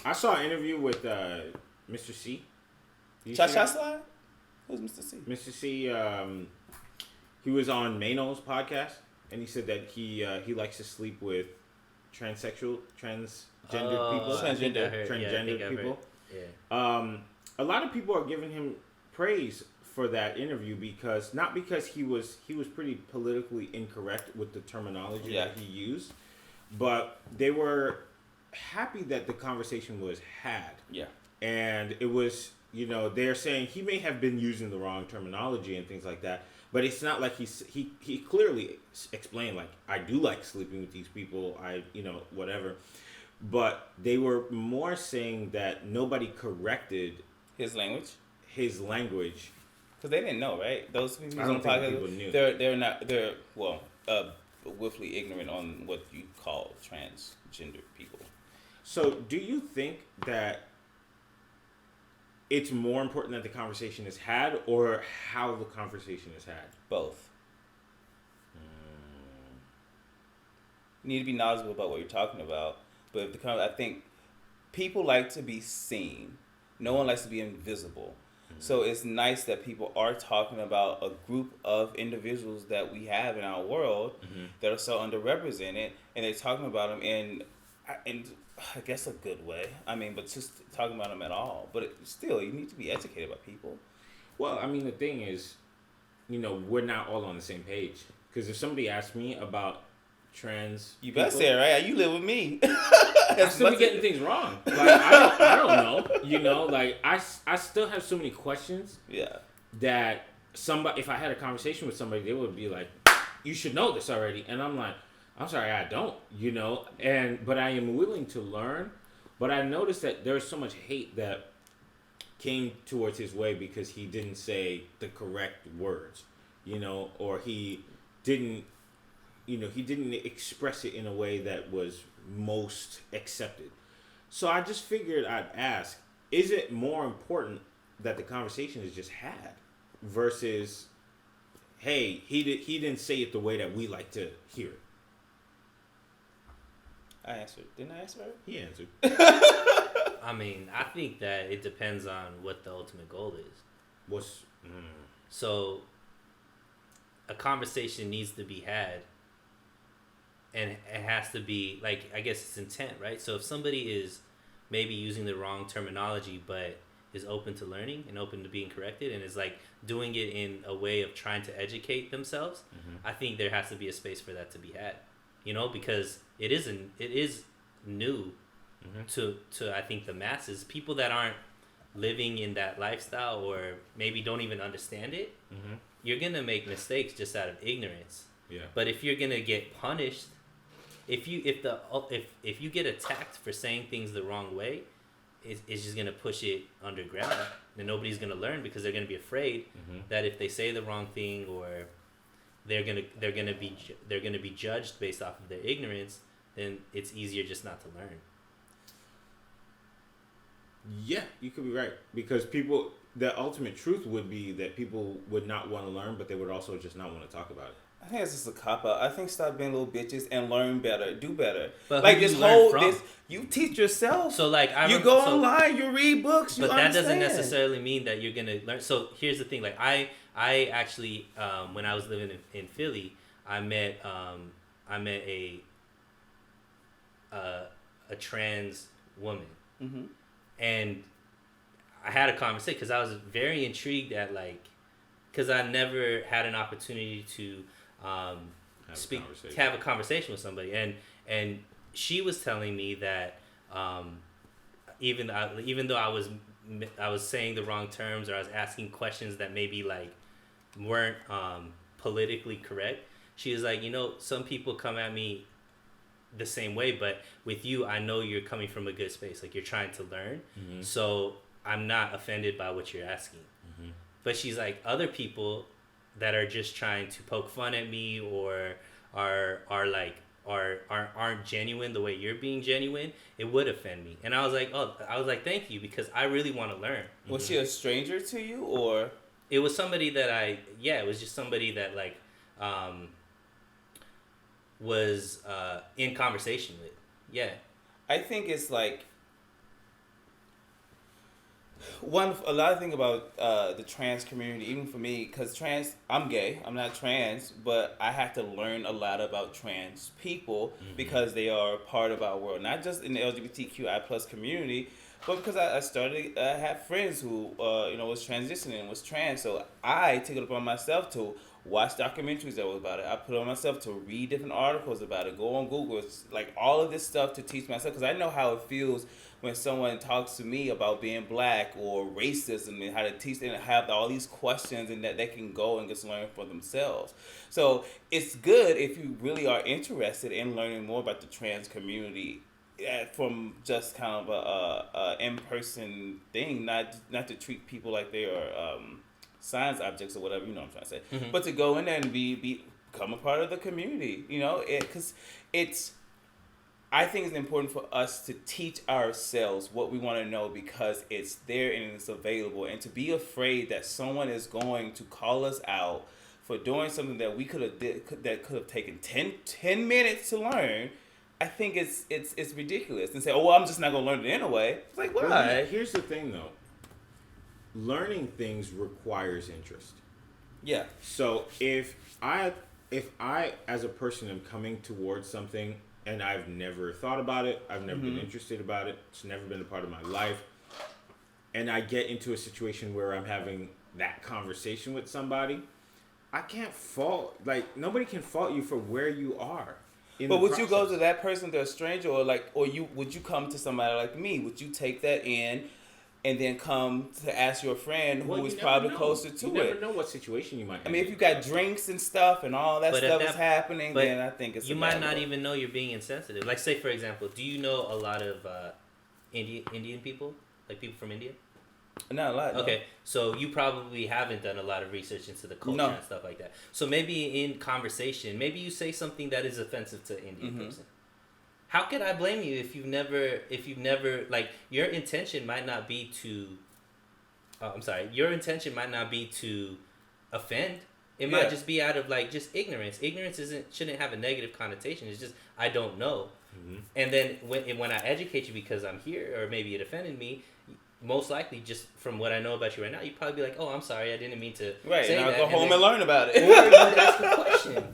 I saw an interview with Mr. C. Cha-Cha Slide? Who's Mr. C? Mr. C, he was on Mano's podcast, and he said that he likes to sleep with transgender people. Transgender people. Yeah. A lot of people are giving him praise for that interview because he was pretty politically incorrect with the terminology that he used, but they were happy that the conversation was had. Yeah. And it was, they're saying he may have been using the wrong terminology and things like that, but it's not like he clearly explained, like, I do like sleeping with these people, whatever. But they were more saying that nobody corrected his language. Because they didn't know, right? Those people I don't think people knew. They're willfully ignorant on what you call transgender people. So do you think that it's more important that the conversation is had or how the conversation is had? Both. You need to be knowledgeable about what you're talking about. But I think people like to be seen. No one likes to be invisible. Mm-hmm. So it's nice that people are talking about a group of individuals that we have in our world that are so underrepresented, and they're talking about them in I guess a good way. I mean, but just talking about them at all. But still, you need to be educated about people. Well, I mean, the thing is, we're not all on the same page. Because if somebody asks me about trans you better say it right. You live with me. I still be getting things wrong. Like, I don't know. Like, I still have so many questions. Yeah. That if I had a conversation with somebody, they would be like, you should know this already. And I'm like, I'm sorry, I don't, but I am willing to learn. But I noticed that there's so much hate that came towards his way because he didn't say the correct words, or he didn't express it in a way that was most accepted. So I just figured I'd ask, is it more important that the conversation is just had versus, hey, he didn't say it the way that we like to hear it? I answered. Didn't I answer? He answered. I mean, I think that it depends on what the ultimate goal is. So a conversation needs to be had, and it has to be, like, I guess it's intent, right? So if somebody is maybe using the wrong terminology but is open to learning and open to being corrected and is, like, doing it in a way of trying to educate themselves, I think there has to be a space for that to be had. Because it is new to I think the masses, people that aren't living in that lifestyle or maybe don't even understand it. You're gonna make mistakes just out of ignorance. Yeah. But if you're gonna get punished, if you get attacked for saying things the wrong way, it's just gonna push it underground, and nobody's gonna learn because they're gonna be afraid that if they say the wrong thing or they're gonna be judged based off of their ignorance, then it's easier just not to learn. Yeah, you could be right, because the ultimate truth would be that people would not want to learn, but they would also just not want to talk about it. I think it's just a cop out. I think stop being little bitches and learn better, do better. But like you teach yourself. So like you go online, you read books, you understand. But that doesn't necessarily mean that you're gonna learn. So here's the thing: like I actually when I was living in Philly, I met a trans woman, and I had a conversation because I was very intrigued at because I never had an opportunity to have a conversation with somebody, and she was telling me that even though I was saying the wrong terms or I was asking questions that maybe weren't politically correct, she was like, some people come at me the same way, but with you, I know you're coming from a good space, like you're trying to learn, so I'm not offended by what you're asking. But she's like, other people that are just trying to poke fun at me or aren't genuine the way you're being genuine, it would offend me. And I was like, thank you, because I really want to learn. Was she a stranger to you, or? It was somebody that it was just somebody that was in conversation with. Yeah. I think it's A lot of thing about the trans community, even for me, because I'm gay, I'm not trans, but I have to learn a lot about trans people because they are part of our world, not just in the LGBTQI plus community, but because I had friends who was transitioning, was trans, so I took it upon myself to watch documentaries that was about it. I put it on myself to read different articles about it, go on Google, it's like all of this stuff to teach myself, because I know how it feels when someone talks to me about being black or racism and how to teach them and have all these questions and that they can go and just learn for themselves. So it's good if you really are interested in learning more about the trans community from just kind of a in-person thing, not to treat people like they are science objects or whatever, you know what I'm trying to say, but to go in there and become a part of the community, because I think it's important for us to teach ourselves what we want to know because it's there and it's available, and to be afraid that someone is going to call us out for doing something that we could have taken 10 minutes to learn. I think it's ridiculous, and say, oh, well, I'm just not going to learn it anyway. It's like, why? Well, here's the thing, though. Learning things requires interest. Yeah. So if I as a person am coming towards something and I've never thought about it, I've never been interested about it, it's never been a part of my life, and I get into a situation where I'm having that conversation with somebody, I can't nobody can fault you for where you are. But would you go to that person, to a stranger, or would you come to somebody like me? Would you take that in and then come to ask your friend who is probably closer to it? You never know what situation you might have. I mean, if you got drinks and stuff and all that stuff is happening, then I think it's... You might not even know you're being insensitive. Like, say, for example, do you know a lot of Indian people? Like, people from India? Not a lot, no. Okay, so you probably haven't done a lot of research into the culture and stuff like that. So maybe in conversation, maybe you say something that is offensive to an Indian person. How could I blame you if you've never like, your intention might not be to your intention might not be to offend. It might just be out of just ignorance. Ignorance shouldn't have a negative connotation. It's just, I don't know. And then when I educate you because I'm here, or maybe it offended me, most likely, just from what I know about you right now, you'd probably be like, oh, I'm sorry, I didn't mean to say and that. I'll go home and learn about it. Or you could ask a question.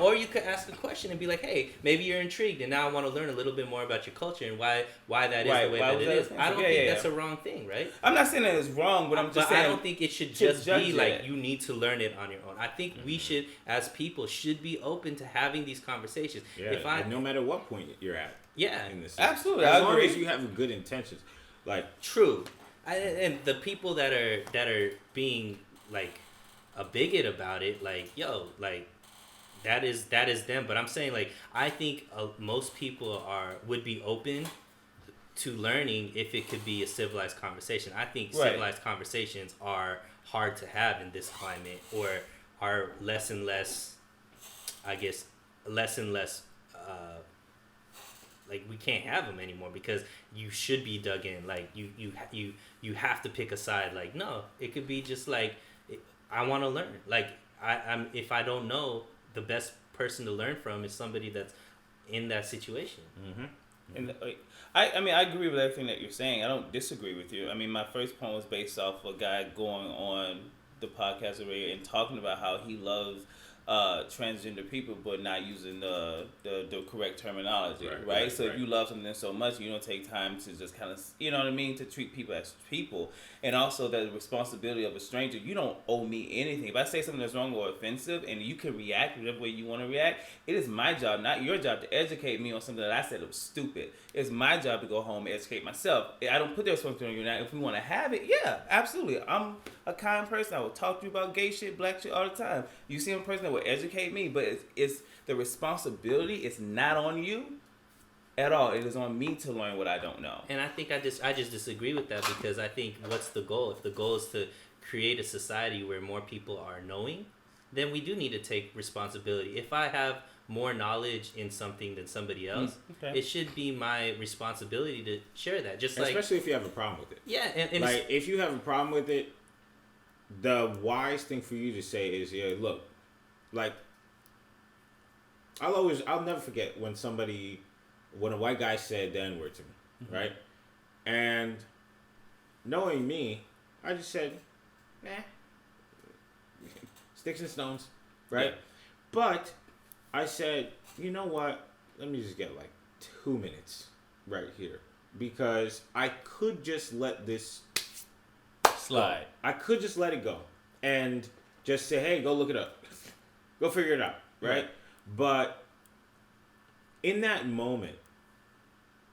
Or you could ask a question and be like, hey, maybe you're intrigued, and now I want to learn a little bit more about your culture and why that is the way that it is. I don't think that's a wrong thing, right? I'm not saying that it's wrong, but I'm just saying... I don't think it should just be like, you need to learn it on your own. I think we should, as people, should be open to having these conversations. Yeah, no matter what point you're at. Yeah. In this absolutely. As long as you have good intentions. True. And the people that are being like a bigot about it, that is them. But I'm saying, I think most people would be open to learning if it could be a civilized conversation. I think civilized conversations are hard to have in this climate, or are less and less, we can't have them anymore, because you should be dug in. You have to pick a side. No, it could be just I want to learn. I'm if I don't know, the best person to learn from is somebody that's in that situation. And I agree with everything that you're saying. I don't disagree with you. I mean, my first point was based off a guy going on the podcast already and talking about how he loves transgender people, but not using the correct terminology, right? So if you love something so much, you don't take time to just kind of, you know what I mean, to treat people as people. And also the responsibility of a stranger. You don't owe me anything. If I say something that's wrong or offensive and you can react whatever way you want to react, it is my job, not your job, to educate me on something that I said that was stupid. It's my job to go home and educate myself. I don't put that responsibility on you. Now, if we want to have it, yeah, absolutely. I'm a kind person. I will talk to you about gay shit, black shit all the time. You see a person that will educate me, but it's the responsibility is not on you at all. It is on me to learn what I don't know. And I think I just disagree with that, because I think, what's the goal? If the goal is to create a society where more people are knowing, then we do need to take responsibility. If I have more knowledge in something than somebody else, it should be my responsibility to share that. Especially if you have a problem with it. Yeah, and if you have a problem with it, the wise thing for you to say is, look, I'll never forget when a white guy said the N-word to me, right? And knowing me, I just said, nah, sticks and stones, right? Yeah. But I said, you know what? Let me just get like 2 minutes right here because I could just let this slide. go. I could just let it go and just say, hey, go look it up. Go figure it out, right? But in that moment,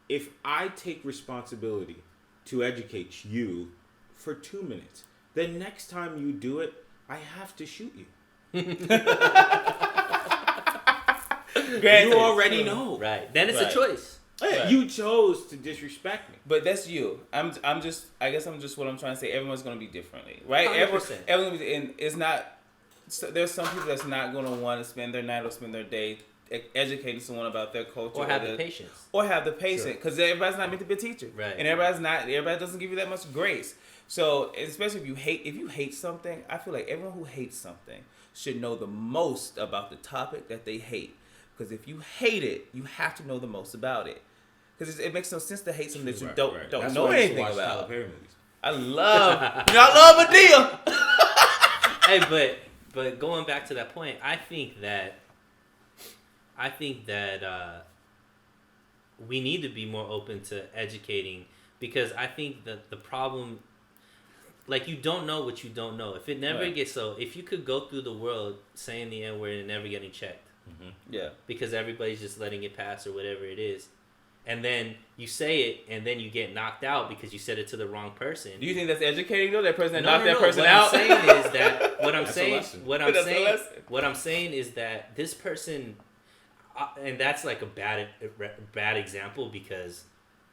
if I take responsibility to educate you for 2 minutes, then next time you do it, I have to shoot you. You already know. Right. Then it's a choice. Right. You chose to disrespect me. But that's you. I guess I'm just what I'm trying to say. Everyone's gonna be differently, right? 100%. Everyone, and it's not. So there's some people that's not gonna want to spend their night or spend their day educating someone about their culture, or have the patience, because everybody's not meant to be a teacher, right? And everybody doesn't give you that much grace. So especially if you hate something, I feel like everyone who hates something should know the most about the topic that they hate. Because if you hate it, you have to know the most about it. Because it makes no sense to hate something that you don't know anything about. I love Medea. Hey, but going back to that point, I think that we need to be more open to educating, because I think that the problem, like, you don't know what you don't know. If it never gets if you could go through the world saying the N-word and never getting checked, because everybody's just letting it pass or whatever it is, and then you say it and then you get knocked out because you said it to the wrong person. Do you think that's educating though? That person that knocked that person out? What I'm saying is that this person, and that's like a bad example, because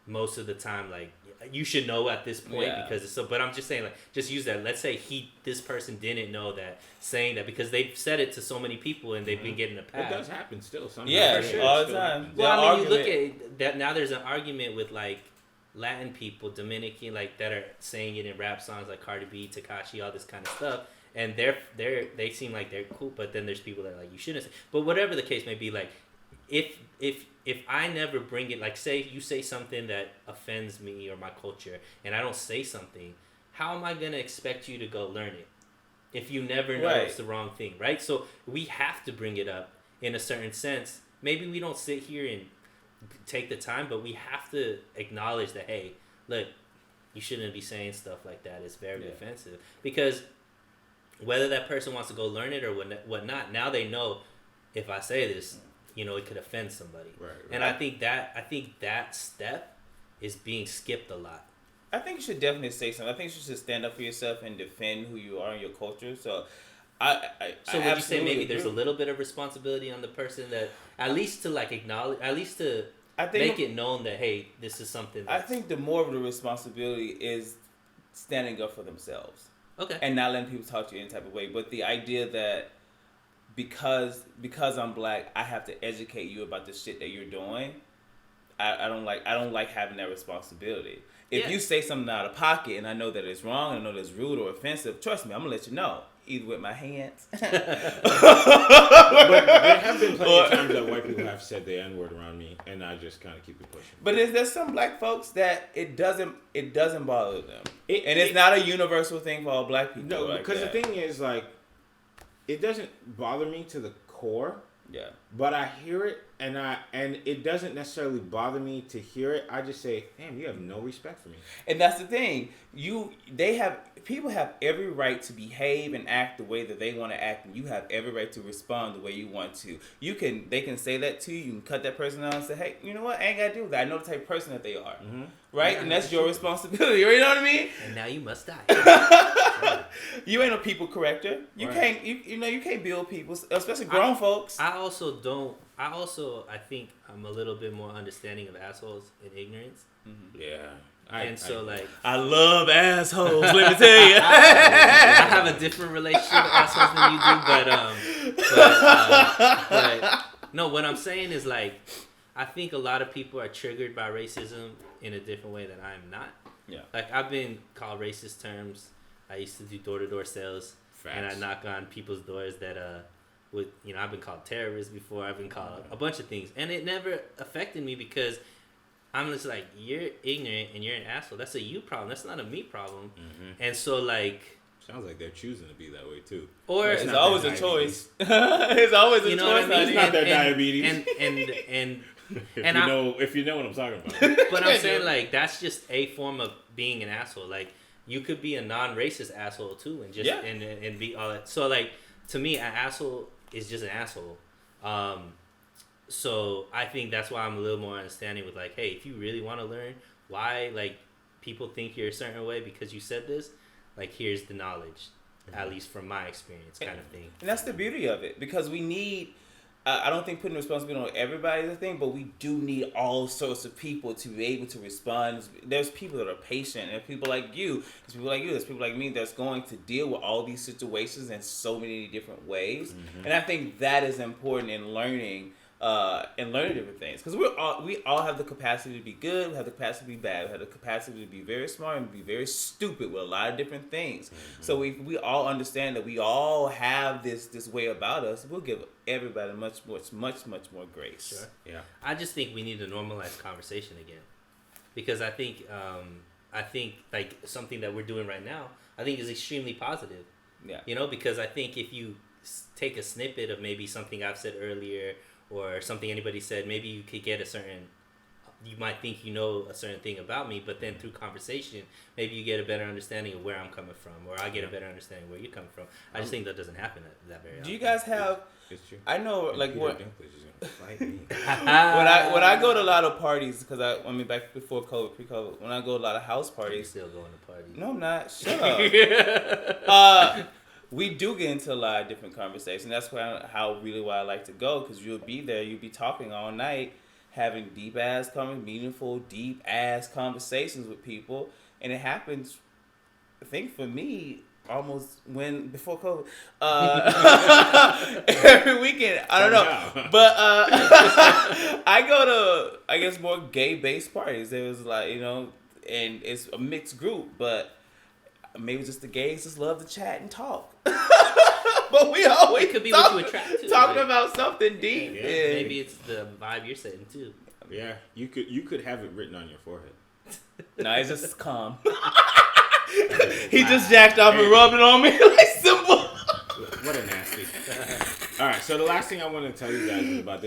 most of the time, like, you should know at this point because it's so. But I'm just saying, like, just use that. Let's say this person didn't know that, saying that, because they've said it to so many people and they've been getting a pass. It does happen still. Sometimes. Yeah, all the time. Well, I mean, you look at that now. There's an argument with like Latin people, Dominican, like, that are saying it in rap songs, like Cardi B, Tekashi, all this kind of stuff, and they seem like they're cool. But then there's people that are like, you shouldn't say. But whatever the case may be, like, if I never bring it, like, say you say something that offends me or my culture, and I don't say something, how am I going to expect you to go learn it if you never know it's the wrong thing, right? So we have to bring it up in a certain sense. Maybe we don't sit here and take the time, but we have to acknowledge that, hey, look, you shouldn't be saying stuff like that. It's very offensive. Because whether that person wants to go learn it or whatnot, now they know, if I say this, it could offend somebody. Right. And I think that step is being skipped a lot. I think you should definitely say something. I think you should stand up for yourself and defend who you are and your culture. So would you say maybe there's a little bit of responsibility on the person, that at least to, like, acknowledge, at least to make it known that, hey, this is something I think the more of the responsibility is standing up for themselves. Okay. And not letting people talk to you any type of way. But the idea that because I'm black, I have to educate you about the shit that you're doing, I don't like having that responsibility. If you say something out of pocket and I know that it's wrong, and I know that it's rude or offensive, trust me, I'm gonna let you know. Either with my hands. But there have been plenty of times that white people have said the N-word around me, and I just kind of keep it pushing. But there's some black folks that it doesn't bother them, and it's not a universal thing for all black people. No, because the thing is, like, it doesn't bother me to the core. Yeah. But I hear it, and it doesn't necessarily bother me to hear it. I just say, damn, you have no respect for me. And that's the thing. People have every right to behave and act the way that they want to act, and you have every right to respond the way you want to. They can say that to you. You can cut that person out and say, hey, you know what? I ain't got to do that. I know the type of person that they are. Mm-hmm. Right? Yeah, and that's your responsibility. You know what I mean? And now you must die. You ain't a people corrector. You can't. You can't build people, especially grown folks. I think I'm a little bit more understanding of assholes and ignorance. Mm-hmm. Yeah. I love assholes. Let me tell you, I have a different relationship with assholes than you do, but no. What I'm saying is, like, I think a lot of people are triggered by racism in a different way that I'm not. Yeah. Like, I've been called racist terms. I used to do door-to-door sales. Facts. And I knock on people's doors that I've been called terrorist before. I've been called a bunch of things, and it never affected me because I'm just like, you're ignorant and you're an asshole. That's a you problem. That's not a me problem. Mm-hmm. And so like, sounds like they're choosing to be that way too. Or it's always a choice. It's always a choice. What I mean? It's not their diabetes. And if you know what I'm talking about. But I'm saying like that's just a form of being an asshole. Like you could be a non-racist asshole too, and just and be all that. So like to me, an asshole is just an asshole. So I think that's why I'm a little more understanding with like, hey, if you really want to learn why like people think you're a certain way because you said this, like here's the knowledge, at least from my experience, kind of thing. And that's the beauty of it, because we need. I don't think putting responsibility on everybody is a thing, but we do need all sorts of people to be able to respond. There's people that are patient, and people like you. There's people like you. There's people like me that's going to deal with all these situations in so many different ways. Mm-hmm. And I think that is important in learning. Different things, because we all have the capacity to be good, we have the capacity to be bad, we have the capacity to be very smart and be very stupid with a lot of different things. Mm-hmm. So we all understand that we all have this way about us. We'll give everybody much more grace. Sure. Yeah. I just think we need to normalize conversation again, because I think like something that we're doing right now, I think is extremely positive. Yeah. You know, because I think if you take a snippet of maybe something I've said earlier, or something anybody said, maybe you could get you might think you know a certain thing about me, but then through conversation, maybe you get a better understanding of where I'm coming from, or I get a better understanding of where you're coming from. I just think that doesn't happen that very often. Do you guys have... It's true. I know, and like, Peter what... Dinklage is gonna fight me. when I go to a lot of parties, because I mean, back before COVID, pre-COVID, when I go to a lot of house parties... You're still going to parties. No, I'm not. Shut up. We do get into a lot of different conversations. That's why I like to go, because you'll be there, you'll be talking all night, having meaningful, deep-ass conversations with people. And it happens, I think for me, almost before COVID, every weekend. I don't know. But I go to, I guess, more gay-based parties. There was like, you know, and it's a mixed group, but maybe just the gays just love to chat and talk. But we always it could be what you attract to, talking about something deep. Yeah. Maybe it's the vibe you're setting too. Yeah, you could have it written on your forehead. No, it's just calm. He just jacked off and rubbed it on me like simple. What a nasty. All right, so the last thing I want to tell you guys is about